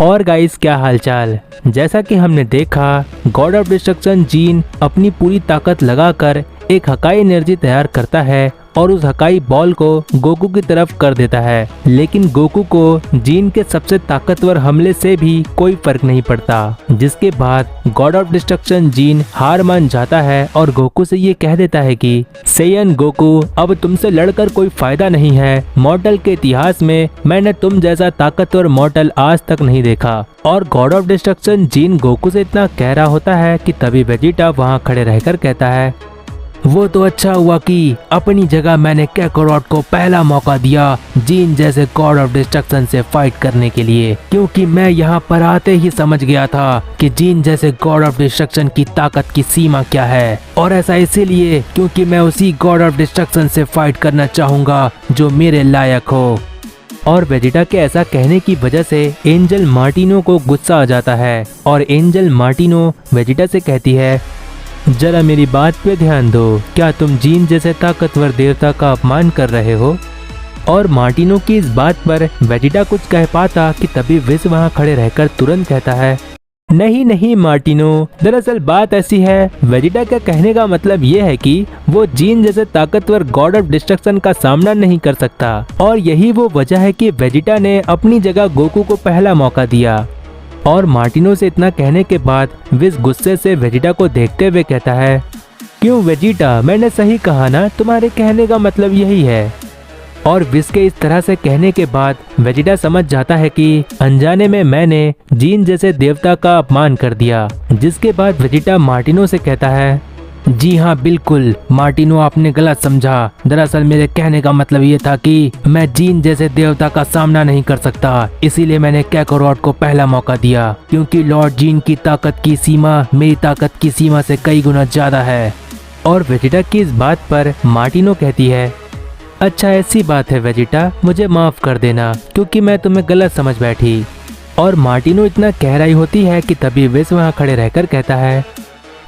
और गाइस, क्या हालचाल। जैसा कि हमने देखा, गॉड ऑफ डिस्ट्रक्शन जीन अपनी पूरी ताकत लगाकर एक हकाई एनर्जी तैयार करता है और उस हकाई बॉल को गोकू की तरफ कर देता है। लेकिन गोकू को जीन के सबसे ताकतवर हमले से भी कोई फर्क नहीं पड़ता, जिसके बाद गॉड ऑफ डिस्ट्रक्शन जीन हार मान जाता है और गोकू से ये कह देता है कि सेयन गोकू, अब तुमसे लड़कर कोई फायदा नहीं है। मॉर्टल के इतिहास में मैंने तुम जैसा ताकतवर मॉर्टल आज तक नहीं देखा। और God of destruction gene Goku से इतना कह रहा होता है कि तभी वेजिटा वहाँ खड़े रहकर कहता है, वो तो अच्छा हुआ कि अपनी जगह मैंने काकारोट को पहला मौका दिया जीन जैसे गॉड ऑफ डिस्ट्रक्शन से फाइट करने के लिए, क्योंकि मैं यहाँ पर आते ही समझ गया था कि जीन जैसे गॉड ऑफ डिस्ट्रक्शन की ताकत की सीमा क्या है। और ऐसा इसीलिए क्योंकि मैं उसी गॉड ऑफ डिस्ट्रक्शन से फाइट करना चाहूंगा जो मेरे लायक हो। और वेजिटा के ऐसा कहने की वजह से एंजल मार्टिनो को गुस्सा आ जाता है और एंजल मार्टिनो वेजिटा से कहती है, जरा मेरी बात पे ध्यान दो, क्या तुम जीन जैसे ताकतवर देवता का अपमान कर रहे हो। और मार्टिनो की इस बात पर वेजिटा कुछ कह पाता कि तभी विस वहाँ खड़े रहकर तुरंत कहता है, नहीं नहीं मार्टिनो, दरअसल बात ऐसी है। वेजिटा का कहने का मतलब ये है कि वो जीन जैसे ताकतवर गॉड ऑफ डिस्ट्रक्शन का सामना नहीं कर सकता, और यही वो वजह है कि वेजिटा ने अपनी जगह गोकू को पहला मौका दिया। और मार्टिनो से इतना कहने के बाद विस गुस्से से वेजिटा को देखते हुए कहता है, क्यों वेजिटा, मैंने सही कहा ना, तुम्हारे कहने का मतलब यही है। और विस के इस तरह से कहने के बाद वेजिटा समझ जाता है कि अनजाने में मैंने जीन जैसे देवता का अपमान कर दिया। जिसके बाद वेजिटा मार्टिनो से कहता है, जी हाँ बिल्कुल मार्टिनो, आपने गलत समझा। दरअसल मेरे कहने का मतलब ये था कि मैं जीन जैसे देवता का सामना नहीं कर सकता, इसीलिए मैंने काकारोट को पहला मौका दिया, क्योंकि लॉर्ड जीन की ताकत की सीमा मेरी ताकत की सीमा से कई गुना ज्यादा है। और वेजिटा की इस बात पर मार्टिनो कहती है, अच्छा ऐसी बात है वेजिटा, मुझे माफ कर देना क्योंकि मैं तुम्हें गलत समझ बैठी। और मार्टिनो इतना कह रही होती है कि तभी विस वहाँ खड़े रहकर कहता है,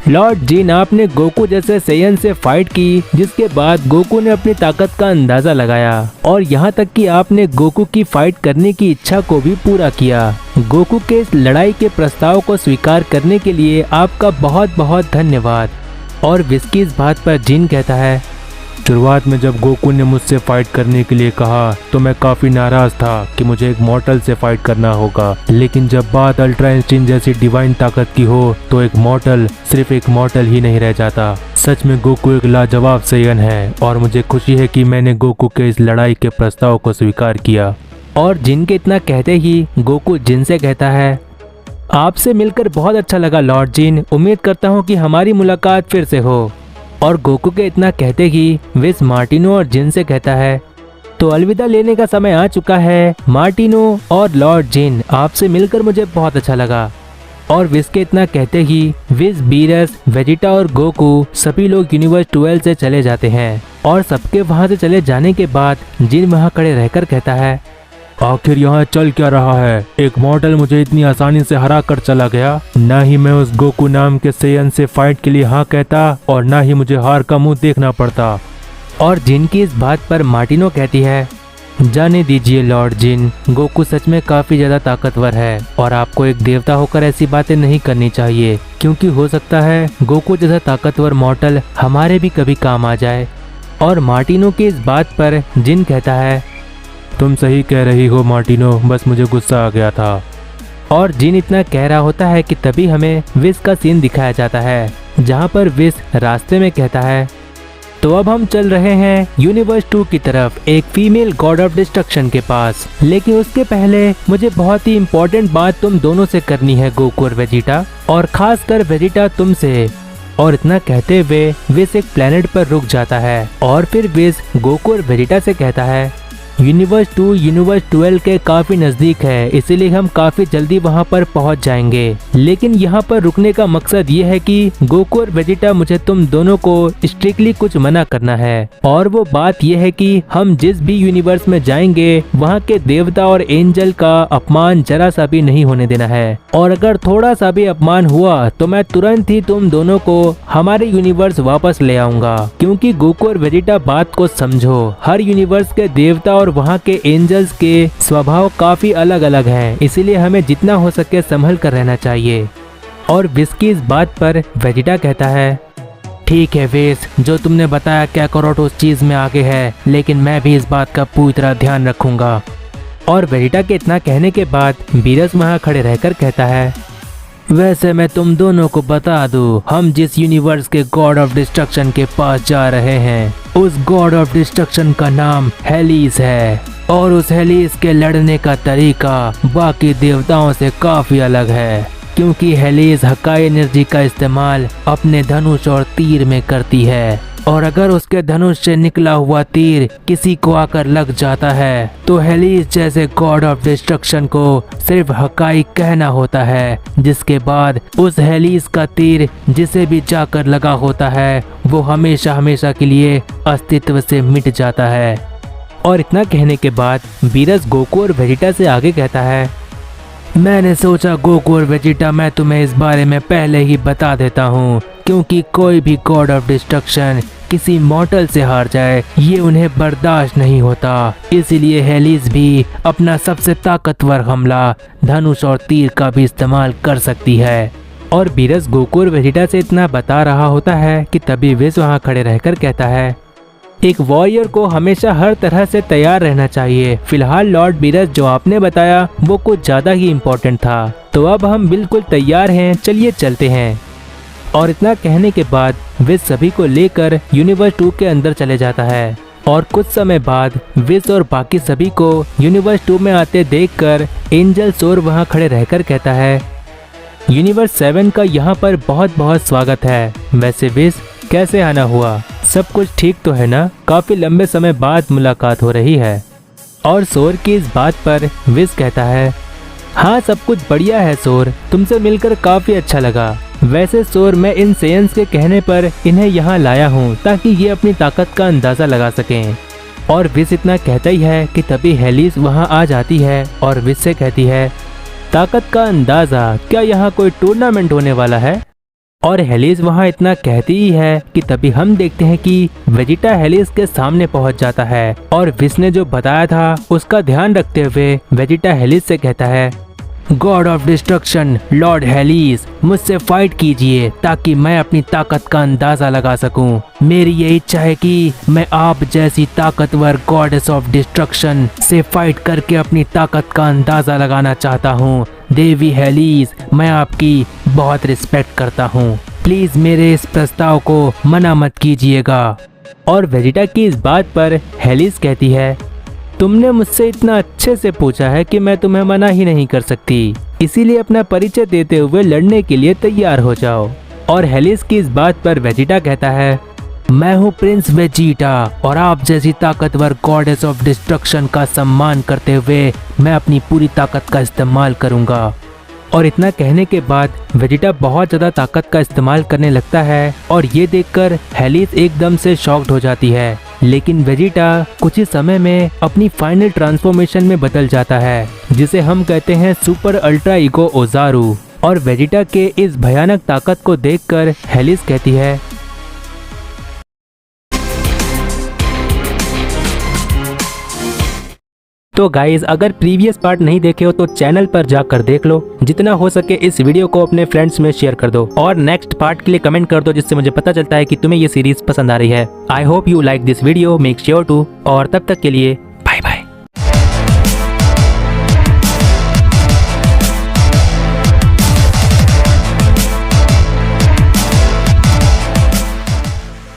लॉर्ड जीन, आपने गोकू जैसे सेयन से फाइट की, जिसके बाद गोकू ने अपनी ताकत का अंदाजा लगाया और यहाँ तक कि आपने गोकू की फाइट करने की इच्छा को भी पूरा किया। गोकू के इस लड़ाई के प्रस्ताव को स्वीकार करने के लिए आपका बहुत बहुत धन्यवाद। और विस की इस बात पर जीन कहता है, शुरुआत में जब गोकू ने मुझसे फाइट करने के लिए कहा तो मैं काफी नाराज था कि मुझे एक मॉर्टल से फाइट करना होगा, लेकिन जब बात अल्ट्रा इंस्टिंक्ट जैसी डिवाइन ताकत की हो तो एक मॉर्टल सिर्फ एक मॉर्टल ही नहीं रह जाता। सच में गोकू एक लाजवाब सेयन है और मुझे खुशी है कि मैंने गोकू के इस लड़ाई के प्रस्ताव को स्वीकार किया। और जिन के इतना कहते ही गोकू जिन से कहता है, आपसे मिलकर बहुत अच्छा लगा लॉर्ड जीन, उम्मीद करता हूँ कि हमारी मुलाकात फिर से हो। और गोकू के इतना कहते ही विस मार्टिनो और जिन से कहता है, तो अलविदा लेने का समय आ चुका है मार्टिनो और लॉर्ड जिन, आपसे मिलकर मुझे बहुत अच्छा लगा। और विस के इतना कहते ही विस, बीरस, वेजिटा और गोकू सभी लोग यूनिवर्स 12 से चले जाते हैं। और सबके वहां से चले जाने के बाद जिन वहां खड़े रहकर कहता है, आखिर यहाँ चल क्या रहा है? एक मॉर्टल मुझे इतनी आसानी से हरा कर चला गया। न ही मैं उस गोकू नाम के सेयन से फाइट के लिए हाँ कहता और न ही मुझे हार का मुंह देखना पड़ता। और जिन की इस बात पर मार्टिनो कहती है, जाने दीजिए लॉर्ड जिन, गोकू सच में काफी ज्यादा ताकतवर है और आपको एक देवता होकर ऐसी बातें नहीं करनी चाहिए, क्योंकि हो सकता है गोकू जैसा ताकतवर मॉर्टल हमारे भी कभी काम आ जाए। और मार्टिनो की इस बात पर जिन कहता है, तुम सही कह रही हो मार्टिनो, बस मुझे गुस्सा आ गया था। और जिन इतना कह रहा होता है कि तभी हमें विस का सीन दिखाया जाता है, जहाँ पर विस रास्ते में कहता है, तो अब हम चल रहे हैं यूनिवर्स 2 की तरफ, एक फीमेल गॉड ऑफ डिस्ट्रक्शन के पास। लेकिन उसके पहले मुझे बहुत ही इम्पोर्टेंट बात तुम दोनों से करनी है, गोकू और वेजिटा, और खासकर वेजिटा तुमसे। और इतना कहते हुए विस एक प्लेनेट पर रुक जाता है और फिर विस गोकू और वेजिटा से कहता है, यूनिवर्स 2 यूनिवर्स 12 के काफी नजदीक है, इसीलिए हम काफी जल्दी वहां पर पहुंच जाएंगे। लेकिन यहाँ पर रुकने का मकसद ये है कि गोकू और वेजिटा, मुझे तुम दोनों को स्ट्रिक्टली कुछ मना करना है। और वो बात यह है कि हम जिस भी यूनिवर्स में जाएंगे वहाँ के देवता और एंजल का अपमान जरा सा भी नहीं होने देना है। और अगर थोड़ा सा भी अपमान हुआ तो मैं तुरंत ही तुम दोनों को हमारे यूनिवर्स वापस ले आऊंगा। क्योंकि गोकू और वेजिटा, बात को समझो, हर यूनिवर्स के देवता और वहाँ के एंजल्स के स्वभाव काफी अलग अलग हैं, इसीलिए हमें जितना हो सके संभल कर रहना चाहिए। और विस की इस बात पर वेजिटा कहता है, ठीक है विस, जो तुमने बताया काकारोट उस चीज में आगे है, लेकिन मैं भी इस बात का पूरी तरह ध्यान रखूंगा। और वेजिटा के इतना कहने के बाद बीरस वहाँ खड़े रहकर कहता है, वैसे मैं तुम दोनों को बता दूं, हम जिस यूनिवर्स के गॉड ऑफ डिस्ट्रक्शन के पास जा रहे हैं, उस गॉड ऑफ डिस्ट्रक्शन का नाम हेलिस है। और उस हेलिस के लड़ने का तरीका बाकी देवताओं से काफी अलग है, क्योंकि हेलिस हकाई एनर्जी का इस्तेमाल अपने धनुष और तीर में करती है। और अगर उसके धनुष से निकला हुआ तीर किसी को आकर लग जाता है तो हेलिस जैसे गॉड ऑफ डिस्ट्रक्शन को सिर्फ हकाई कहना होता है, जिसके बाद उस हेलिस का तीर जिसे भी जाकर लगा होता है वो हमेशा हमेशा के लिए अस्तित्व से मिट जाता है। और इतना कहने के बाद बीरस गोकू और वेजिटा से आगे कहता है, मैंने सोचा गोकू और वेजिटा, मैं तुम्हें इस बारे में पहले ही बता देता हूँ, क्योंकि कोई भी गॉड ऑफ डिस्ट्रक्शन किसी मॉर्टल से हार जाए ये उन्हें बर्दाश्त नहीं होता। इसीलिए हेलिस भी अपना सबसे ताकतवर हमला धनुष और तीर का भी इस्तेमाल कर सकती है। और बीरस गोकू और वेजिटा से इतना बता रहा होता है कि तभी विस वहाँ खड़े रहकर कहता है, एक वॉरियर को हमेशा हर तरह से तैयार रहना चाहिए। फिलहाल लॉर्ड बीरस जो आपने बताया वो कुछ ज्यादा ही इम्पोर्टेंट था, तो अब हम बिल्कुल तैयार हैं, चलिए चलते हैं। और इतना कहने के बाद विस सभी को लेकर यूनिवर्स 2 के अंदर चले जाता है। और कुछ समय बाद विस और बाकी सभी को यूनिवर्स 2 में आते देखकर एंजल सोर वहाँ खड़े रहकर कहता है, यूनिवर्स 7 का यहाँ पर बहुत बहुत स्वागत है। वैसे विस, कैसे आना हुआ? सब कुछ ठीक तो है ना? काफी लंबे समय बाद मुलाकात हो रही है। और सोर की इस बात पर विस कहता है, हाँ सब कुछ बढ़िया है सोर, तुमसे मिलकर काफी अच्छा लगा। वैसे सोर, मैं इन सेयंस के कहने पर इन्हें यहाँ लाया हूँ ताकि ये अपनी ताकत का अंदाजा लगा सकें। और विस इतना कहता ही है कि तभी हेलिस वहाँ आ जाती है और विस से कहती है, ताकत का अंदाजा, क्या यहाँ कोई टूर्नामेंट होने वाला है? और हेलिस वहाँ इतना कहती ही है कि तभी हम देखते हैं कि वेजिटा हेलिस के सामने पहुँच जाता है। और विस ने जो बताया था उसका ध्यान रखते हुए वेजिटा हेलिस से कहता है, गॉड ऑफ डिस्ट्रक्शन लॉर्ड हेलिस, मुझसे फाइट कीजिए ताकि मैं अपनी ताकत का अंदाजा लगा सकूं। मेरी ये इच्छा है कि मैं आप जैसी ताकतवर गॉडेस ऑफ डिस्ट्रक्शन से फाइट करके अपनी ताकत का अंदाजा लगाना चाहता हूं। देवी हेलिस, मैं आपकी बहुत रिस्पेक्ट करता हूं, प्लीज मेरे इस प्रस्ताव को मना मत कीजिएगा। और वेजिटा की इस बात पर हेलिस कहती है, तुमने मुझसे इतना अच्छे से पूछा है कि मैं तुम्हें मना ही नहीं कर सकती, इसीलिए अपना परिचय देते हुए लड़ने के लिए तैयार हो जाओ। और हेलिस की इस बात पर वेजिटा कहता है, मैं हूँ प्रिंस वेजिटा और आप जैसी ताकतवर गॉडेस ऑफ डिस्ट्रक्शन का सम्मान करते हुए मैं अपनी पूरी ताकत का इस्तेमाल करूँगा। और इतना कहने के बाद वेजिटा बहुत ज़्यादा ताकत का इस्तेमाल करने लगता है और ये देखकर हेलिस एकदम से शॉक्ड हो जाती है। लेकिन वेजिटा कुछ ही समय में अपनी फाइनल ट्रांसफॉर्मेशन में बदल जाता है, जिसे हम कहते हैं सुपर अल्ट्रा ईगो ओजारू। और वेजिटा के इस भयानक ताकत को देखकर हेलिस कहती है, तो गाइज अगर प्रीवियस पार्ट नहीं देखे हो तो चैनल पर जाकर देख लो। जितना हो सके इस वीडियो को अपने फ्रेंड्स में शेयर कर दो और नेक्स्ट पार्ट के लिए कमेंट कर दो, जिससे मुझे पता चलता है कि तुम्हें ये सीरीज पसंद आ रही है। I hope you like this video, make sure to. और तब तक के लिए